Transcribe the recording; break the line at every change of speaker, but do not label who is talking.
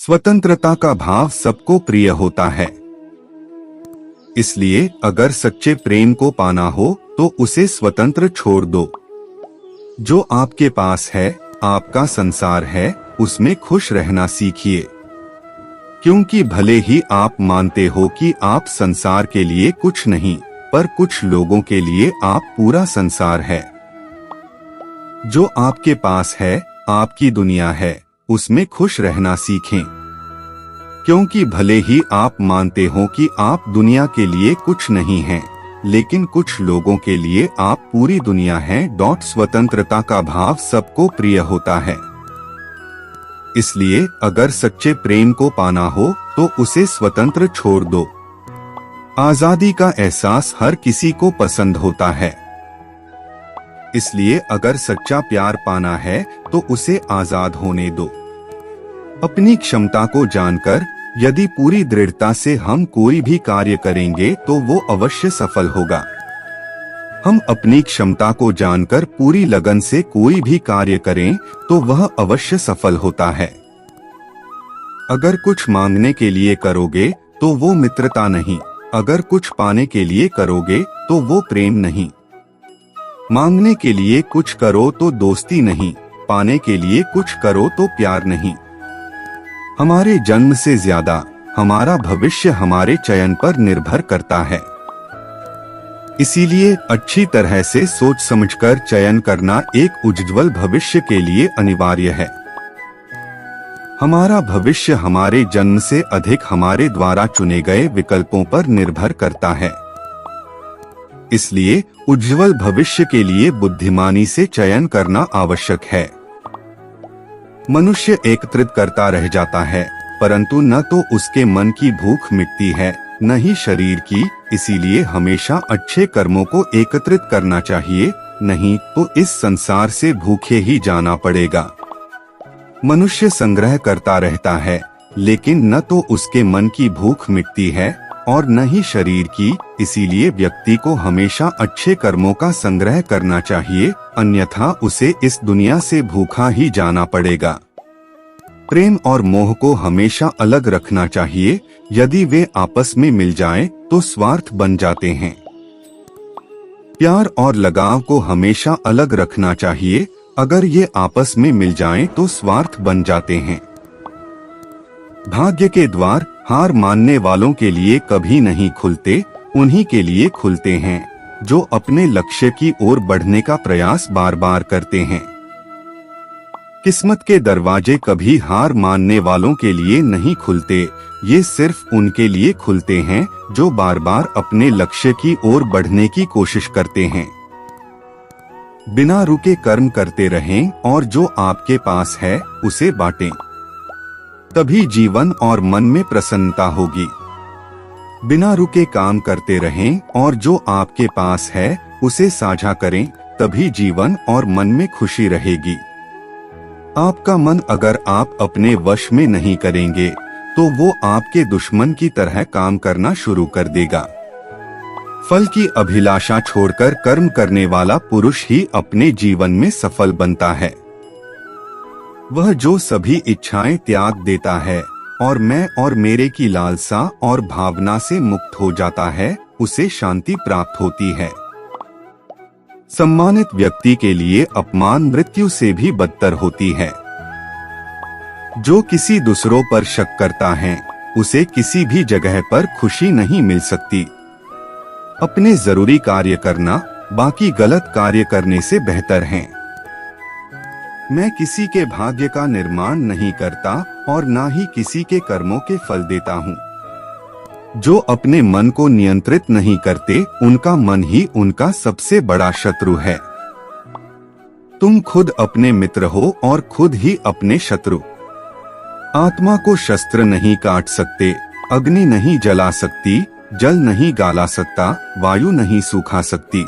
स्वतंत्रता का भाव सबको प्रिय होता है। इसलिए अगर सच्चे प्रेम को पाना हो तो उसे स्वतंत्र छोड़ दो। जो आपके पास है, आपका संसार है, उसमें खुश रहना सीखिए। क्योंकि भले ही आप मानते हो कि आप संसार के लिए कुछ नहीं, पर कुछ लोगों के लिए आप पूरा संसार है। जो आपके पास है, आपकी दुनिया है, उसमें खुश रहना सीखें। क्योंकि भले ही आप मानते हो कि आप दुनिया के लिए कुछ नहीं हैं, लेकिन कुछ लोगों के लिए आप पूरी दुनिया हैं। स्वतंत्रता का भाव सबको प्रिय होता है। इसलिए अगर सच्चे प्रेम को पाना हो तो उसे स्वतंत्र छोड़ दो। आजादी का एहसास हर किसी को पसंद होता है। इसलिए अगर सच्चा प्यार पाना है तो उसे आजाद होने दो। अपनी क्षमता को जानकर यदि पूरी दृढ़ता से हम कोई भी कार्य करेंगे तो वो अवश्य सफल होगा। हम अपनी क्षमता को जानकर पूरी लगन से कोई भी कार्य करें तो वह अवश्य सफल होता है। अगर कुछ मांगने के लिए करोगे तो वो मित्रता नहीं, अगर कुछ पाने के लिए करोगे तो वो प्रेम नहीं। मांगने के लिए कुछ करो तो दोस्ती नहीं, पाने के लिए कुछ करो तो प्यार नहीं। हमारे जन्म से ज्यादा हमारा भविष्य हमारे चयन पर निर्भर करता है। इसीलिए अच्छी तरह से सोच समझकर चयन करना एक उज्ज्वल भविष्य के लिए अनिवार्य है। हमारा भविष्य हमारे जन्म से अधिक हमारे द्वारा चुने गए विकल्पों पर निर्भर करता है। इसलिए उज्ज्वल भविष्य के लिए बुद्धिमानी से चयन करना आवश्यक है। मनुष्य एकत्रित करता रह जाता है, परंतु न तो उसके मन की भूख मिटती है, न ही शरीर की। इसीलिए हमेशा अच्छे कर्मों को एकत्रित करना चाहिए, नहीं तो इस संसार से भूखे ही जाना पड़ेगा। मनुष्य संग्रह करता रहता है, लेकिन न तो उसके मन की भूख मिटती है और न ही शरीर की। इसीलिए व्यक्ति को हमेशा अच्छे कर्मों का संग्रह करना चाहिए, अन्यथा उसे इस दुनिया से भूखा ही जाना पड़ेगा। प्रेम और मोह को हमेशा अलग रखना चाहिए। यदि वे आपस में मिल जाएं, तो स्वार्थ बन जाते हैं। प्यार और लगाव को हमेशा अलग रखना चाहिए। अगर ये आपस में मिल जाएं, तो स्वार्थ बन जाते हैं। भाग्य के द्वार हार मानने वालों के लिए कभी नहीं खुलते, उन्हीं के लिए खुलते हैं जो अपने लक्ष्य की ओर बढ़ने का प्रयास बार बार करते हैं। किस्मत के दरवाजे कभी हार मानने वालों के लिए नहीं खुलते, ये सिर्फ उनके लिए खुलते हैं जो बार बार अपने लक्ष्य की ओर बढ़ने की कोशिश करते हैं। बिना रुके कर्म करते रहें और जो आपके पास है उसे बांटें, तभी जीवन और मन में प्रसन्नता होगी। बिना रुके काम करते रहें और जो आपके पास है उसे साझा करें, तभी जीवन और मन में खुशी रहेगी। आपका मन अगर आप अपने वश में नहीं करेंगे तो वो आपके दुश्मन की तरह काम करना शुरू कर देगा। फल की अभिलाषा छोड़कर कर्म करने वाला पुरुष ही अपने जीवन में सफल बनता है। वह जो सभी इच्छाएं त्याग देता है और मैं और मेरे की लालसा और भावना से मुक्त हो जाता है, उसे शांति प्राप्त होती है। सम्मानित व्यक्ति के लिए अपमान मृत्यु से भी बदतर होती है। जो किसी दूसरों पर शक करता है, उसे किसी भी जगह पर खुशी नहीं मिल सकती। अपने जरूरी कार्य करना बाकी गलत कार्य करने से बेहतर है। मैं किसी के भाग्य का निर्माण नहीं करता और ना ही किसी के कर्मों के फल देता हूँ। जो अपने मन को नियंत्रित नहीं करते, उनका मन ही उनका सबसे बड़ा शत्रु है। तुम खुद अपने मित्र हो और खुद ही अपने शत्रु। आत्मा को शस्त्र नहीं काट सकते, अग्नि नहीं जला सकती, जल नहीं गाला सकता, वायु नहीं सूखा सकती।